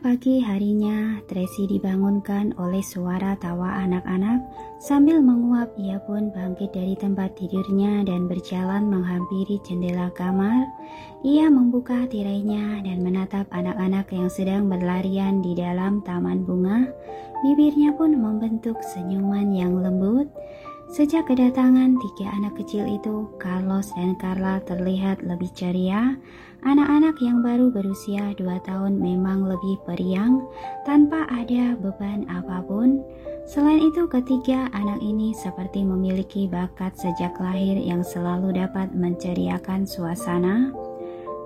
Pada pagi harinya, Tracy dibangunkan oleh suara tawa anak-anak. Sambil menguap, ia pun bangkit dari tempat tidurnya dan berjalan menghampiri jendela kamar. Ia membuka tirainya dan menatap anak-anak yang sedang berlarian di dalam taman bunga. Bibirnya pun membentuk senyuman yang lembut. Sejak kedatangan tiga anak kecil itu, Carlos dan Carla terlihat lebih ceria. Anak-anak yang baru berusia 2 tahun memang lebih periang, tanpa ada beban apapun. Selain itu, ketiga anak ini seperti memiliki bakat sejak lahir yang selalu dapat menceriakan suasana.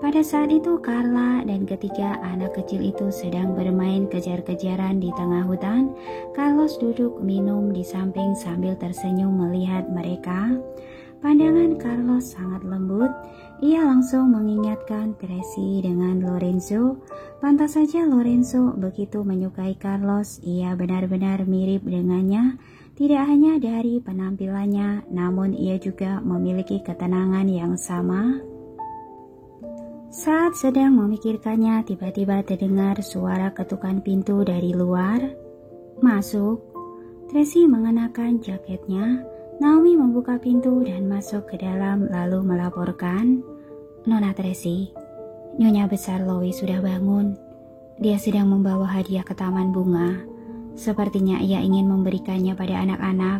Pada saat itu, Carla dan ketiga anak kecil itu sedang bermain kejar-kejaran di tengah hutan. Carlos duduk minum di samping sambil tersenyum melihat mereka. Pandangan Carlos sangat lembut. Ia langsung mengingatkan Tracy dengan Lorenzo. Pantas saja Lorenzo begitu menyukai Carlos. Ia benar-benar mirip dengannya. Tidak hanya dari penampilannya, namun ia juga memiliki ketenangan yang sama. Saat sedang memikirkannya, tiba-tiba terdengar suara ketukan pintu dari luar. Masuk. Tracy mengenakan jaketnya. Naomi membuka pintu dan masuk ke dalam lalu melaporkan, "Nona Tracy, Nyonya besar Lois sudah bangun. Dia sedang membawa hadiah ke taman bunga. Sepertinya ia ingin memberikannya pada anak-anak."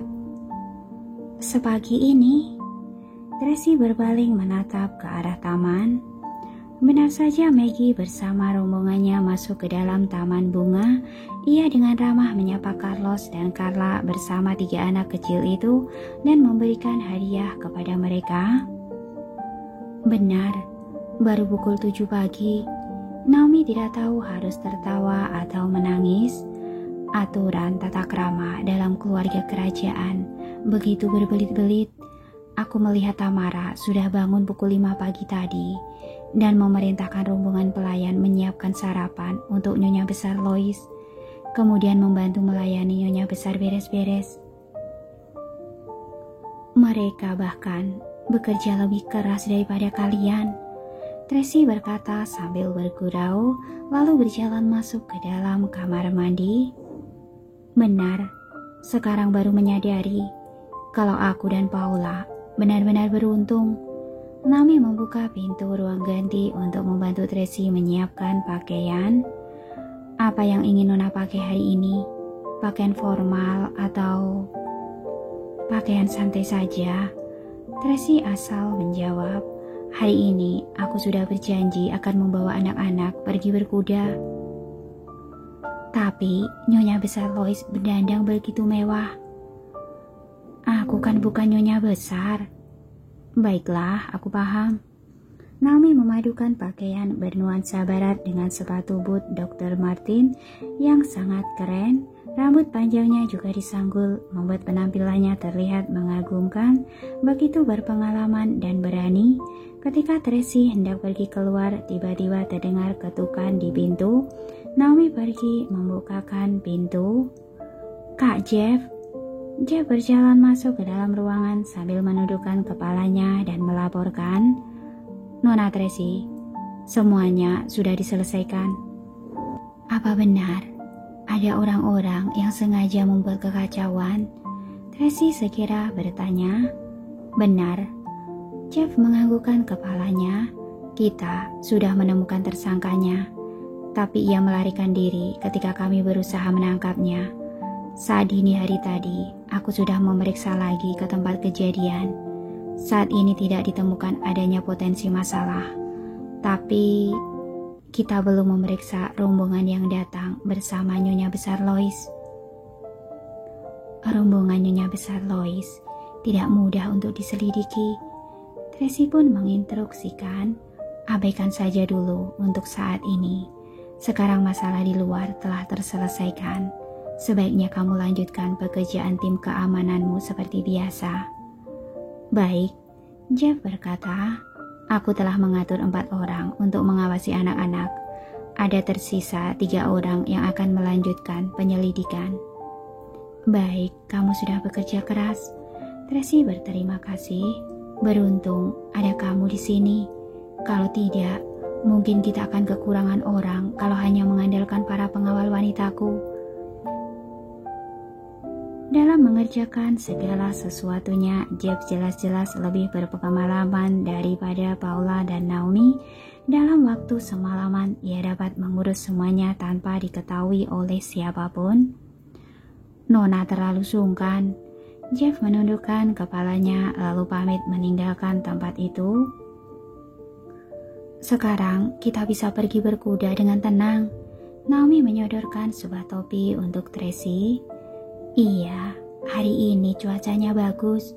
Sepagi ini, Tracy berpaling menatap ke arah taman. Benar saja Maggie bersama rombongannya masuk ke dalam taman bunga. Ia dengan ramah menyapa Carlos dan Carla bersama tiga anak kecil itu dan memberikan hadiah kepada mereka. Benar, baru pukul 7 pagi. Naomi tidak tahu harus tertawa atau menangis. Aturan tata krama dalam keluarga kerajaan begitu berbelit-belit. Aku melihat Tamara sudah bangun pukul 5 pagi tadi dan memerintahkan rombongan pelayan menyiapkan sarapan untuk Nyonya besar Lois, kemudian membantu melayani Nyonya besar beres-beres. Mereka bahkan bekerja lebih keras daripada kalian, Tracy berkata sambil bergurau, lalu berjalan masuk ke dalam kamar mandi. Benar, sekarang baru menyadari kalau aku dan Paula benar-benar beruntung. Naomi membuka pintu ruang ganti untuk membantu Tracy menyiapkan pakaian. Apa yang ingin Nona pakai hari ini? Pakaian formal atau pakaian santai saja? Tracy asal menjawab, "Hari ini aku sudah berjanji akan membawa anak-anak pergi berkuda." Tapi Nyonya besar Lois berdandang begitu mewah. Aku kan bukan Nyonya besar. Baiklah, aku paham. Naomi memadukan pakaian bernuansa barat dengan sepatu boot Dr. Martin yang sangat keren. Rambut panjangnya juga disanggul, membuat penampilannya terlihat mengagumkan, begitu berpengalaman dan berani. Ketika Tracy hendak pergi keluar, tiba-tiba terdengar ketukan di pintu. Naomi pergi membukakan pintu. "Kak Jeff." Jeff berjalan masuk ke dalam ruangan sambil menundukkan kepalanya dan melaporkan, "Nona Tracy, semuanya sudah diselesaikan." Apa benar ada orang-orang yang sengaja membuat kekacauan? Tracy segera bertanya. Benar. Jeff menganggukkan kepalanya. Kita sudah menemukan tersangkanya, tapi ia melarikan diri ketika kami berusaha menangkapnya. Saat dini hari tadi, aku sudah memeriksa lagi ke tempat kejadian. Saat ini tidak ditemukan adanya potensi masalah. Tapi kita belum memeriksa rombongan yang datang bersama Nyonya besar Lois. Rombongan Nyonya besar Lois tidak mudah untuk diselidiki. Tracy pun menginstruksikan, abaikan saja dulu untuk saat ini. Sekarang masalah di luar telah terselesaikan. Sebaiknya kamu lanjutkan pekerjaan tim keamananmu seperti biasa. Baik, Jeff berkata, aku telah mengatur 4 orang untuk mengawasi anak-anak. Ada tersisa 3 orang yang akan melanjutkan penyelidikan. Baik, kamu sudah bekerja keras. Tracy berterima kasih. Beruntung ada kamu di sini. Kalau tidak, Mungkin kita akan kekurangan orang kalau hanya mengandalkan para pengawal wanitaku. Dalam mengerjakan segala sesuatunya, Jeff jelas-jelas lebih berpengalaman daripada Paula dan Naomi. Dalam waktu semalaman, ia dapat mengurus semuanya tanpa diketahui oleh siapapun. Nona terlalu sungkan. Jeff menundukkan kepalanya lalu pamit meninggalkan tempat itu. Sekarang kita bisa pergi berkuda dengan tenang. Naomi menyodorkan sebuah topi untuk Tracy. Iya, hari ini cuacanya bagus.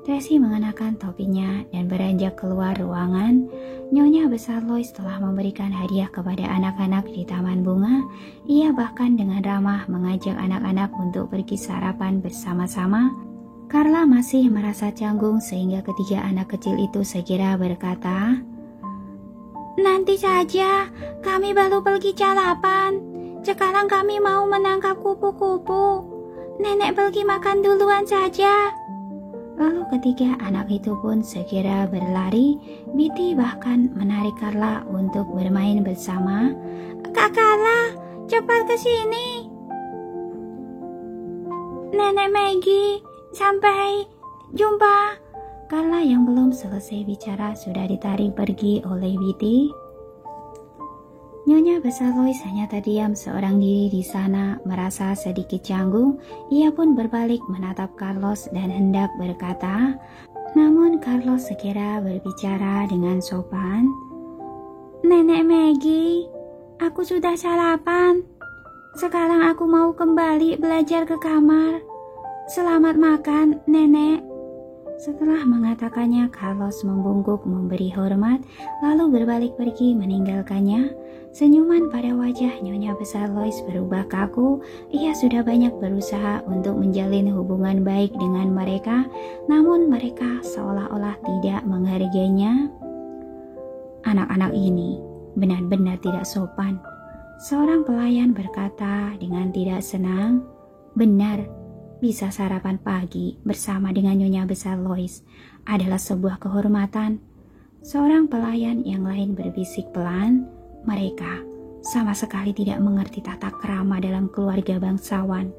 Tracy mengenakan topinya dan beranjak keluar ruangan. Nyonya besar Lois telah memberikan hadiah kepada anak-anak di taman bunga. Ia bahkan dengan ramah mengajak anak-anak untuk pergi sarapan bersama-sama. Carla masih merasa canggung sehingga ketiga anak kecil itu segera berkata, "Nanti saja, kami baru pergi sarapan. Sekarang kami mau menangkap kupu-kupu. Nenek pergi makan duluan saja." Lalu ketiga anak itu pun segera berlari. Betty bahkan menarik Carla untuk bermain bersama. "Kak Carla, cepat ke sini." "Nenek Maggie, sampai jumpa." Carla yang belum selesai bicara sudah ditarik pergi oleh Betty. Nyonya besar Lois hanya terdiam seorang diri di sana, merasa sedikit canggung. Ia pun berbalik menatap Carlos dan hendak berkata, namun Carlos segera berbicara dengan sopan. "Nenek Maggie, aku sudah sarapan. Sekarang aku mau kembali belajar ke kamar. Selamat makan, Nenek." Setelah mengatakannya, Carlos membungkuk memberi hormat, lalu berbalik pergi meninggalkannya. Senyuman pada wajah Nyonya besar Lois berubah kaku. Ia sudah banyak berusaha untuk menjalin hubungan baik dengan mereka, namun mereka seolah-olah tidak menghargainya. "Anak-anak ini benar-benar tidak sopan," seorang pelayan berkata dengan tidak senang. "Benar, bisa sarapan pagi bersama dengan Nyonya besar Lois adalah sebuah kehormatan." Seorang pelayan yang lain berbisik pelan, "Mereka sama sekali tidak mengerti tata krama dalam keluarga bangsawan.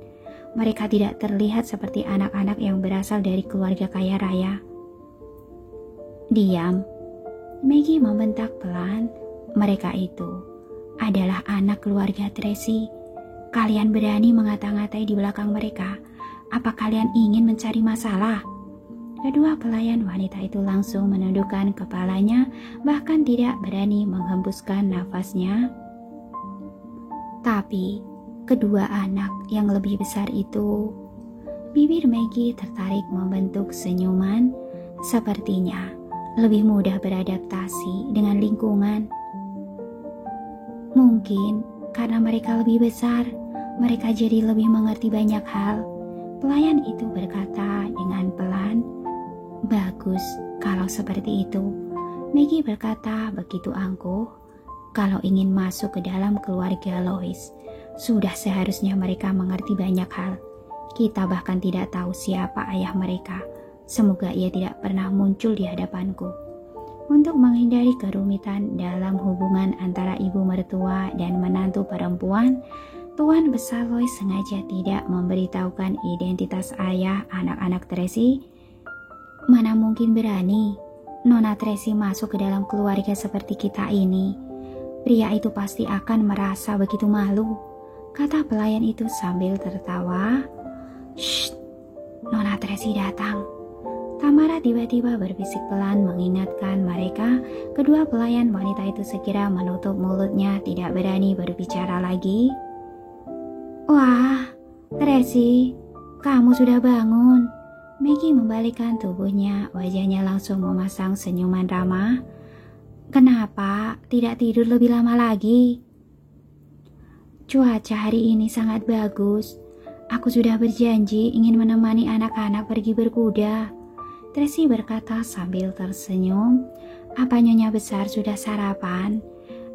Mereka tidak terlihat seperti anak-anak yang berasal dari keluarga kaya raya." "Diam," Maggie membentak pelan. "Mereka itu adalah anak keluarga Tracy. Kalian berani mengata-ngatai di belakang mereka. Apa kalian ingin mencari masalah?" Kedua pelayan wanita itu langsung menundukkan kepalanya, bahkan tidak berani menghembuskan nafasnya. Tapi kedua anak yang lebih besar itu, bibir Maggie tertarik membentuk senyuman. Sepertinya lebih mudah beradaptasi dengan lingkungan. Mungkin karena mereka lebih besar, mereka jadi lebih mengerti banyak hal. Pelayan itu berkata dengan pelan. "Bagus kalau seperti itu," Maggie berkata begitu angkuh. "Kalau ingin masuk ke dalam keluarga Lois, sudah seharusnya mereka mengerti banyak hal. Kita bahkan tidak tahu siapa ayah mereka. Semoga ia tidak pernah muncul di hadapanku." Untuk menghindari kerumitan dalam hubungan antara ibu mertua dan menantu perempuan, Tuan besar Lois sengaja tidak memberitahukan identitas ayah anak-anak Tracy. "Mana mungkin berani Nona Tracy masuk ke dalam keluarga seperti kita ini. Pria itu pasti akan merasa begitu malu," kata pelayan itu sambil tertawa. "Shh, Nona Tracy datang." Tamara tiba-tiba berbisik pelan mengingatkan mereka. Kedua pelayan wanita itu segera menutup mulutnya, tidak berani berbicara lagi. "Wah, Tracy, kamu sudah bangun." Maggie membalikkan tubuhnya, wajahnya langsung memasang senyuman ramah. "Kenapa tidak tidur lebih lama lagi?" "Cuaca hari ini sangat bagus. Aku sudah berjanji ingin menemani anak-anak pergi berkuda," Tracy berkata sambil tersenyum. "Apa Nyonya besar sudah sarapan?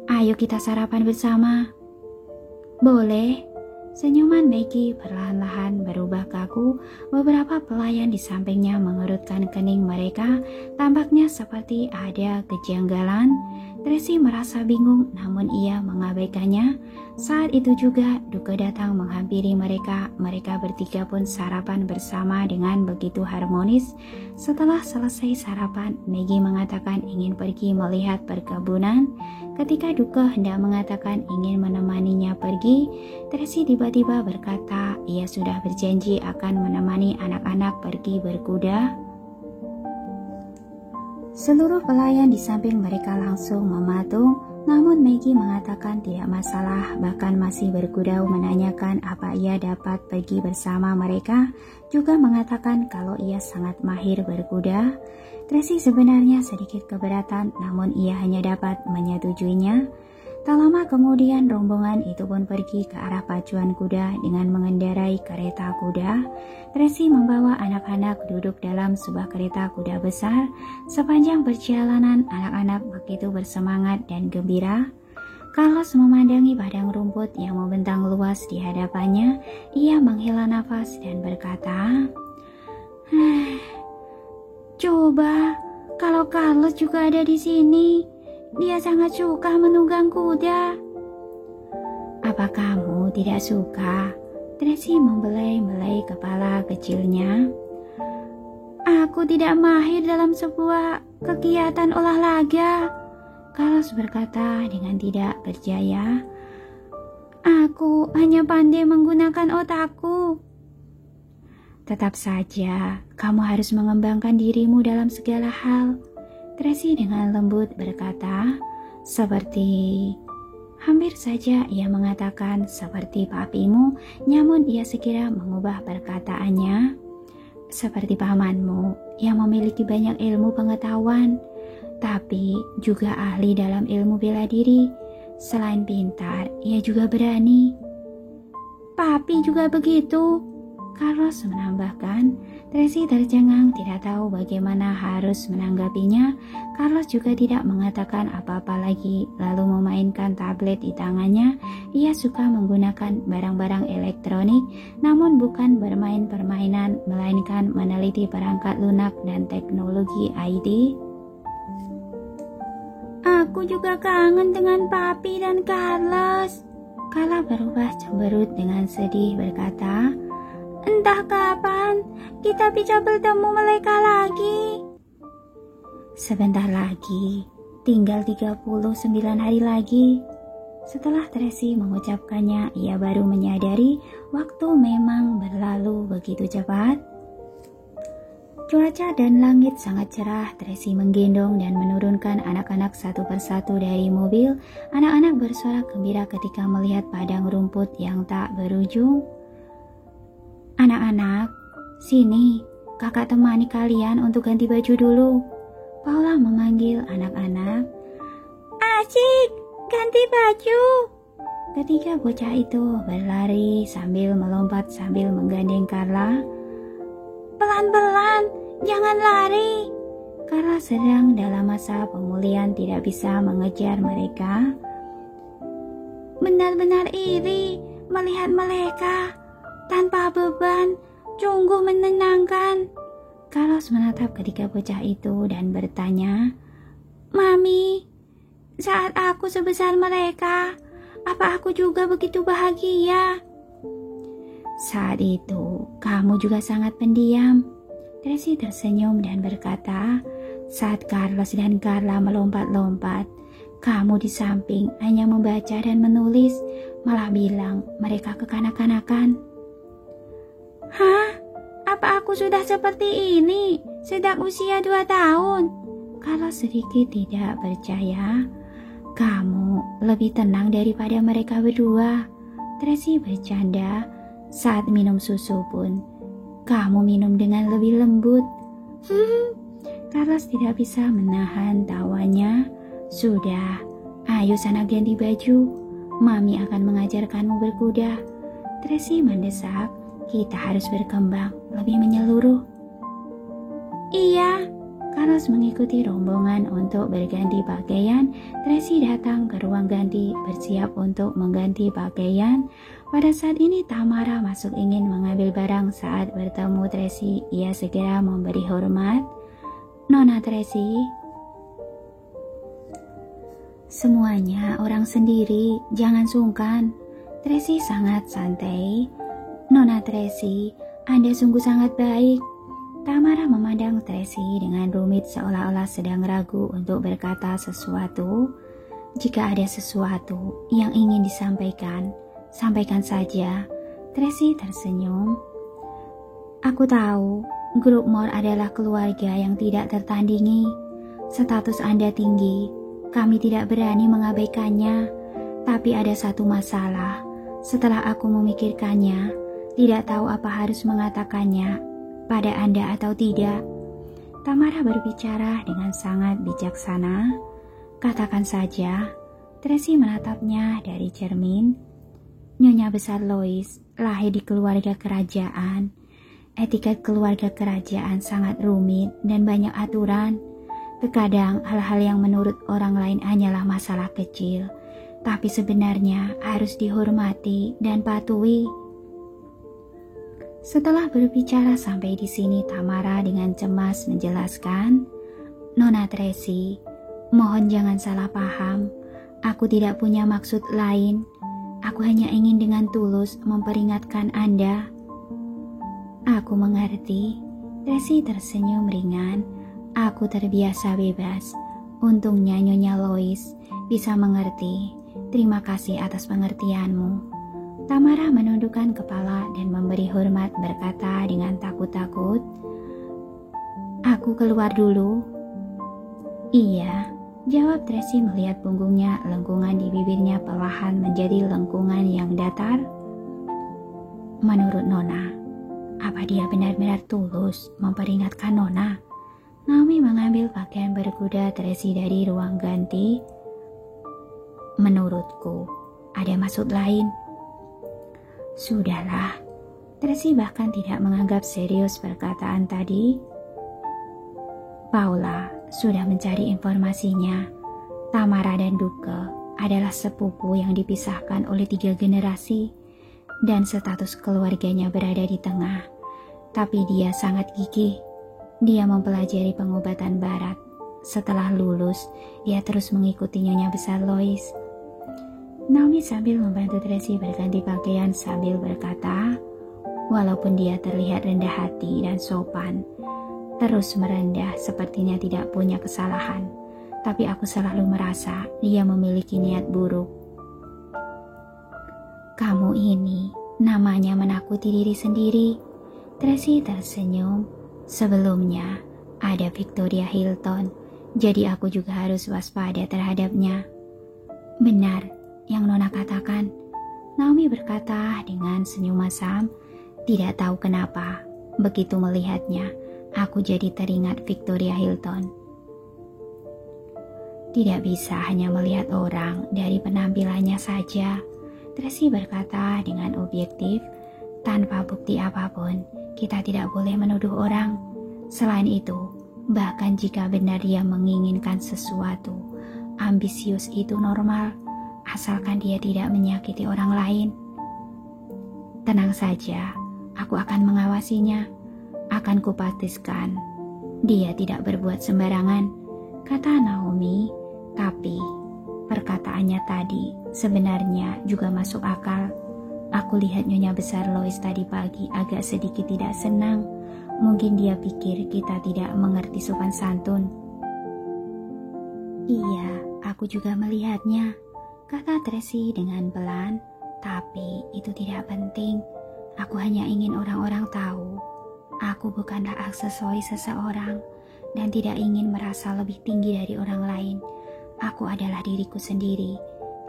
Ayo kita sarapan bersama." "Boleh." Senyuman Maggie perlahan-lahan berubah kaku. Beberapa pelayan di sampingnya mengerutkan kening mereka. Tampaknya seperti ada kejanggalan. Tracy merasa bingung, namun ia mengabaikannya. Saat itu juga Duke datang menghampiri mereka. Mereka bertiga pun sarapan bersama dengan begitu harmonis. Setelah selesai sarapan, Maggie mengatakan ingin pergi melihat perkebunan. Ketika Duke hendak mengatakan ingin menemaninya pergi, Tracy tiba-tiba berkata ia sudah berjanji akan menemani anak-anak pergi berkuda. Seluruh pelayan di samping mereka langsung mematung, namun Maggie mengatakan tidak masalah, bahkan masih bergurau menanyakan apa ia dapat pergi bersama mereka, juga mengatakan kalau ia sangat mahir berkuda. Tracy sebenarnya sedikit keberatan, namun ia hanya dapat menyetujuinya. Tak lama kemudian rombongan itu pun pergi ke arah pacuan kuda dengan mengendarai kereta kuda. Tracy membawa anak-anak duduk dalam sebuah kereta kuda besar. Sepanjang perjalanan anak-anak begitu bersemangat dan gembira. Carlos memandangi padang rumput yang membentang luas di hadapannya. Ia menghela nafas dan berkata, "Coba kalau Carlos juga ada di sini. Dia sangat suka menunggang kuda." "Apa kamu tidak suka?" Tracy membelai-belai kepala kecilnya. "Aku tidak mahir dalam sebuah kegiatan olahraga," Carlos berkata dengan tidak percaya. "Aku hanya pandai menggunakan otakku." "Tetap saja, kamu harus mengembangkan dirimu dalam segala hal," Tracy dengan lembut berkata, hampir saja ia mengatakan seperti papimu, namun ia segera mengubah perkataannya, "Seperti pamanmu yang memiliki banyak ilmu pengetahuan, tapi juga ahli dalam ilmu bela diri. Selain pintar, ia juga berani." "Papi juga begitu," Carlos menambahkan. Tracy tercengang, tidak tahu bagaimana harus menanggapinya. Carlos juga tidak mengatakan apa-apa lagi, lalu memainkan tablet di tangannya. Ia suka menggunakan barang-barang elektronik, namun bukan bermain permainan, melainkan meneliti perangkat lunak dan teknologi IT. "Aku juga kangen dengan Papi dan Carlos," Carla berubah cemberut dengan sedih berkata, "Entah kapan kita bisa bertemu mereka lagi." "Sebentar lagi, tinggal 39 hari lagi." Setelah Tracy mengucapkannya, ia baru menyadari waktu memang berlalu begitu cepat. Cuaca dan langit sangat cerah. Tracy menggendong dan menurunkan anak-anak satu persatu dari mobil. Anak-anak bersorak gembira ketika melihat padang rumput yang tak berujung. "Anak-anak, sini, kakak temani kalian untuk ganti baju dulu." Paula memanggil anak-anak. "Asyik, ganti baju." Ketiga bocah itu berlari sambil melompat sambil menggandeng Carla. "Pelan-pelan, jangan lari." Carla sedang dalam masa pemulihan, tidak bisa mengejar mereka. "Benar-benar iri melihat mereka tanpa beban, sungguh menenangkan." Carlos menatap ketiga bocah itu dan bertanya, "Mami, saat aku sebesar mereka, apa aku juga begitu bahagia?" "Saat itu, kamu juga sangat pendiam." Tracy tersenyum dan berkata, "Saat Carlos dan Carla melompat-lompat, kamu di samping hanya membaca dan menulis, malah bilang mereka kekanak-kanakan." "Hah? Apa aku sudah seperti ini sejak usia 2 tahun? Kalau sedikit tidak percaya. "Kamu lebih tenang daripada mereka berdua," Tracy bercanda. "Saat minum susu pun, kamu minum dengan lebih lembut." Carlos tidak bisa menahan tawanya. "Sudah, ayo sana ganti baju. Mami akan mengajarkanmu berkuda." Tracy mendesak. "Kita harus berkembang lebih menyeluruh." "Iya." Carlos mengikuti rombongan untuk berganti pakaian. Tracy datang ke ruang ganti, bersiap untuk mengganti pakaian. Pada saat ini Tamara masuk ingin mengambil barang. Saat bertemu Tracy, ia segera memberi hormat. "Nona Tracy." Semuanya orang sendiri, jangan sungkan. Tracy sangat santai. Nona Tracy, Anda sungguh sangat baik. Tamara memandang Tracy dengan rumit seolah-olah sedang ragu untuk berkata sesuatu. Jika ada sesuatu yang ingin disampaikan, sampaikan saja. Tracy tersenyum. Aku tahu, grup More adalah keluarga yang tidak tertandingi. Status Anda tinggi, kami tidak berani mengabaikannya. Tapi ada satu masalah. Setelah aku memikirkannya, tidak tahu apa harus mengatakannya pada Anda atau tidak. Tamara berbicara dengan sangat bijaksana. Katakan saja. Tracy menatapnya dari cermin. Nyonya besar Lois lahir di keluarga kerajaan. Etiket keluarga kerajaan sangat rumit dan banyak aturan. Terkadang hal-hal yang menurut orang lain hanyalah masalah kecil, tapi sebenarnya harus dihormati dan patuhi. Setelah berbicara sampai di sini, Tamara dengan cemas menjelaskan, Nona Tracy, mohon jangan salah paham. Aku tidak punya maksud lain. Aku hanya ingin dengan tulus memperingatkan Anda. Aku mengerti. Tracy tersenyum ringan. Aku terbiasa bebas. Untungnya Nyonya Lois bisa mengerti. Terima kasih atas pengertianmu. Tamara menundukkan kepala dan memberi hormat berkata dengan takut-takut, Aku keluar dulu. Iya, jawab Tracy melihat punggungnya lengkungan di bibirnya perlahan menjadi lengkungan yang datar. Menurut Nona, apa dia benar-benar tulus memperingatkan Nona? Naomi mengambil pakaian berkuda Tracy dari ruang ganti. Menurutku, ada maksud lain. Sudahlah, Tracy bahkan tidak menganggap serius perkataan tadi. Paula sudah mencari informasinya. Tamara dan Duke adalah sepupu yang dipisahkan oleh 3 generasi dan status keluarganya berada di tengah. Tapi dia sangat gigih. Dia mempelajari pengobatan barat. Setelah lulus, dia terus mengikuti Nyonya besar Lois. Naomi sambil membantu Tracy berganti pakaian sambil berkata, walaupun dia terlihat rendah hati dan sopan, terus merendah sepertinya tidak punya kesalahan, tapi aku selalu merasa dia memiliki niat buruk. Kamu ini namanya menakuti diri sendiri. Tracy tersenyum. Sebelumnya ada Victoria Hilton, jadi aku juga harus waspada terhadapnya. Benar yang Nona katakan, Naomi berkata dengan senyum masam. Tidak tahu kenapa, begitu melihatnya, aku jadi teringat Victoria Hilton. Tidak bisa hanya melihat orang dari penampilannya saja, Tracy berkata dengan objektif. Tanpa bukti apapun, kita tidak boleh menuduh orang. Selain itu, bahkan jika benar dia menginginkan sesuatu, ambisius itu normal. Asalkan dia tidak menyakiti orang lain. Tenang saja, aku akan mengawasinya. Akan kupastikan dia tidak berbuat sembarangan, kata Naomi. Tapi perkataannya tadi sebenarnya juga masuk akal. Aku lihat Nyonya besar Lois tadi pagi agak sedikit tidak senang. Mungkin dia pikir kita tidak mengerti sopan santun. Iya, aku juga melihatnya, kata Tracy dengan pelan, tapi itu tidak penting. Aku hanya ingin orang-orang tahu, aku bukanlah aksesoris seseorang dan tidak ingin merasa lebih tinggi dari orang lain. Aku adalah diriku sendiri.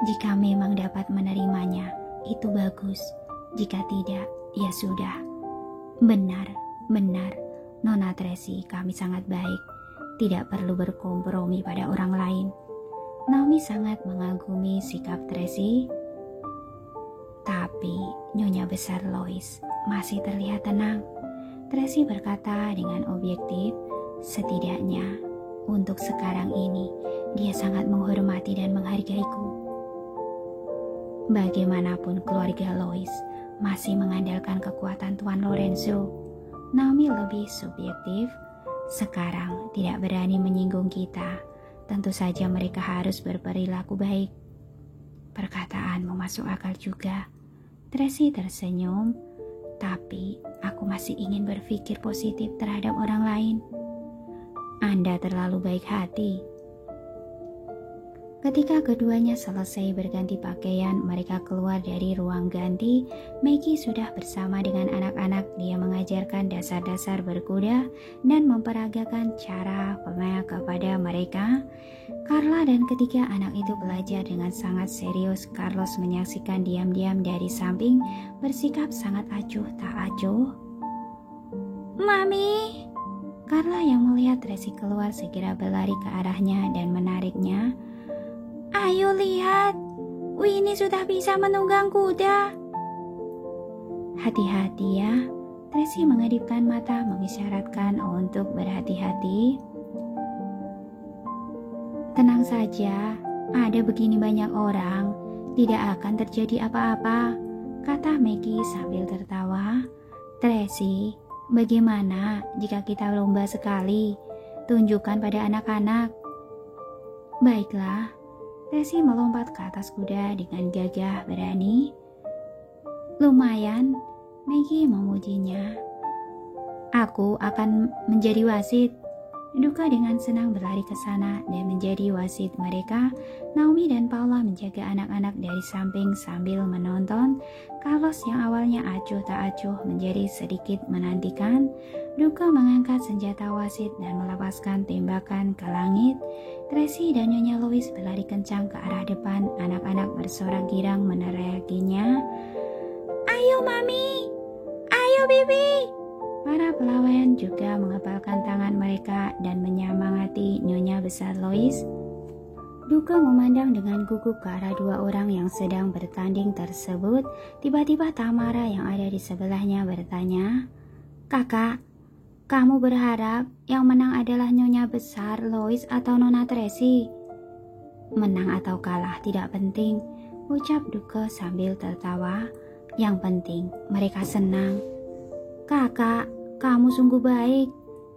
Jika memang dapat menerimanya, itu bagus. Jika tidak, ya sudah. Benar, Nona Tracy, kami sangat baik. Tidak perlu berkompromi pada orang lain. Naomi sangat mengagumi sikap Tracy. Tapi Nyonya besar Lois masih terlihat tenang. Tracy berkata dengan objektif, setidaknya untuk sekarang ini dia sangat menghormati dan menghargaiku. Bagaimanapun keluarga Lois masih mengandalkan kekuatan Tuan Lorenzo. Naomi lebih subjektif. Sekarang tidak berani menyinggung kita, tentu saja mereka harus berperilaku baik. Perkataanmu masuk akal juga. Tracy tersenyum, tapi aku masih ingin berpikir positif terhadap orang lain. Anda terlalu baik hati. Ketika keduanya selesai berganti pakaian, mereka keluar dari ruang ganti. Maggie sudah bersama dengan anak-anak. Dia mengajarkan dasar-dasar berkuda dan memperagakan cara pemain kepada mereka. Carla dan ketiga anak itu belajar dengan sangat serius. Carlos menyaksikan diam-diam dari samping, bersikap sangat acuh tak acuh. "Mami!" Carla yang melihat Tracy keluar segera berlari ke arahnya dan menariknya. "Ayo lihat, Winnie sudah bisa menunggang kuda." "Hati-hati ya." Tracy mengedipkan mata mengisyaratkan untuk berhati-hati. "Tenang saja, ada begini banyak orang, tidak akan terjadi apa-apa," kata Maggie sambil tertawa. "Tracy, bagaimana jika kita lomba sekali? Tunjukkan pada anak-anak." "Baiklah." Tracy melompat ke atas kuda dengan gagah berani. "Lumayan," Maggie memujinya. "Aku akan menjadi wasit." Duka dengan senang berlari ke sana dan menjadi wasit mereka. Naomi dan Paula menjaga anak-anak dari samping sambil menonton. Carlos yang awalnya acuh tak acuh menjadi sedikit menantikan. Duka mengangkat senjata wasit dan melepaskan tembakan ke langit. Tracy dan Nyonya Louise berlari kencang ke arah depan. Anak-anak bersorak girang meneriakinya. "Ayo Mami! Ayo Bibi!" Para pelayan juga mengepalkan tangan mereka dan menyemangati Nyonya besar Louise. Duka memandang dengan gugup ke arah dua orang yang sedang bertanding tersebut. Tiba-tiba Tamara yang ada di sebelahnya bertanya, "Kakak, kamu berharap yang menang adalah Nyonya besar Louise atau Nona Tracy?" "Menang atau kalah tidak penting," ucap Duka sambil tertawa. "Yang penting mereka senang." "Kakak, kamu sungguh baik,"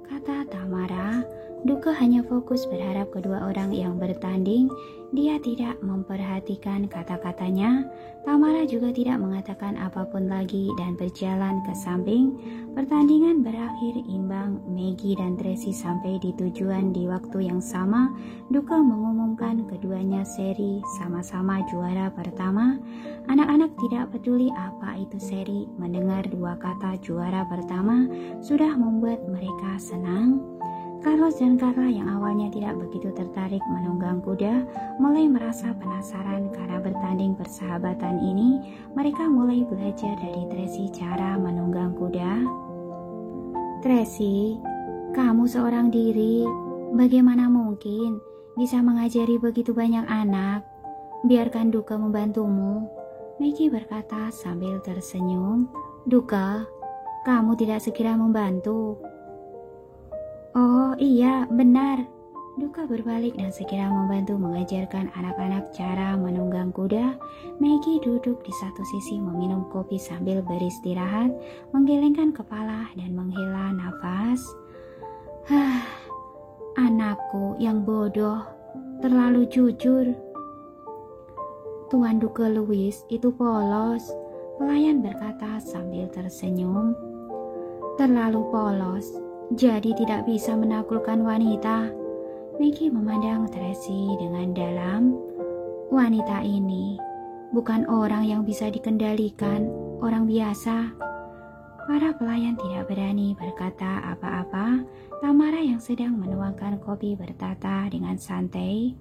kata Tamara. Duka hanya fokus berharap kedua orang yang bertanding. Dia tidak memperhatikan kata-katanya. Tamara juga tidak mengatakan apapun lagi dan berjalan ke samping. Pertandingan berakhir imbang. Maggie dan Tracy sampai di tujuan di waktu yang sama. Duka mengumumkan keduanya seri sama-sama juara pertama. Anak-anak tidak peduli apa itu seri. Mendengar dua kata juara pertama sudah membuat mereka senang. Carlos dan Carla yang awalnya tidak begitu tertarik menunggang kuda mulai merasa penasaran karena bertanding persahabatan ini. Mereka mulai belajar dari Tracy cara menunggang kuda. "Tracy, kamu seorang diri. Bagaimana mungkin bisa mengajari begitu banyak anak? Biarkan Duka membantumu," Maggie berkata sambil tersenyum. "Duka, kamu tidak segera membantu." "Oh iya, benar." Duka berbalik dan segera membantu mengajarkan anak-anak cara menunggang kuda. Maggie duduk di satu sisi meminum kopi sambil beristirahat, menggelengkan kepala dan menghela nafas. Anakku yang bodoh, terlalu jujur." "Tuan Duke Louis itu polos," pelayan berkata sambil tersenyum. "Terlalu polos, jadi tidak bisa menaklukkan wanita." Maggie memandang Tracy dengan dalam. "Wanita ini bukan orang yang bisa dikendalikan, orang biasa." Para pelayan tidak berani berkata apa-apa. Tamara yang sedang menuangkan kopi berkata dengan santai,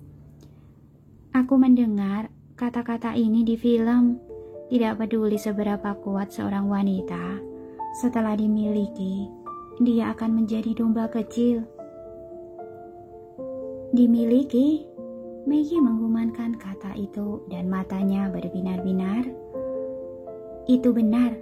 "Aku mendengar kata-kata ini di film. Tidak peduli seberapa kuat seorang wanita, setelah dimiliki, dia akan menjadi domba kecil." "Dimiliki?" Maggie menggumankan kata itu dan matanya berbinar-binar. "Itu benar,"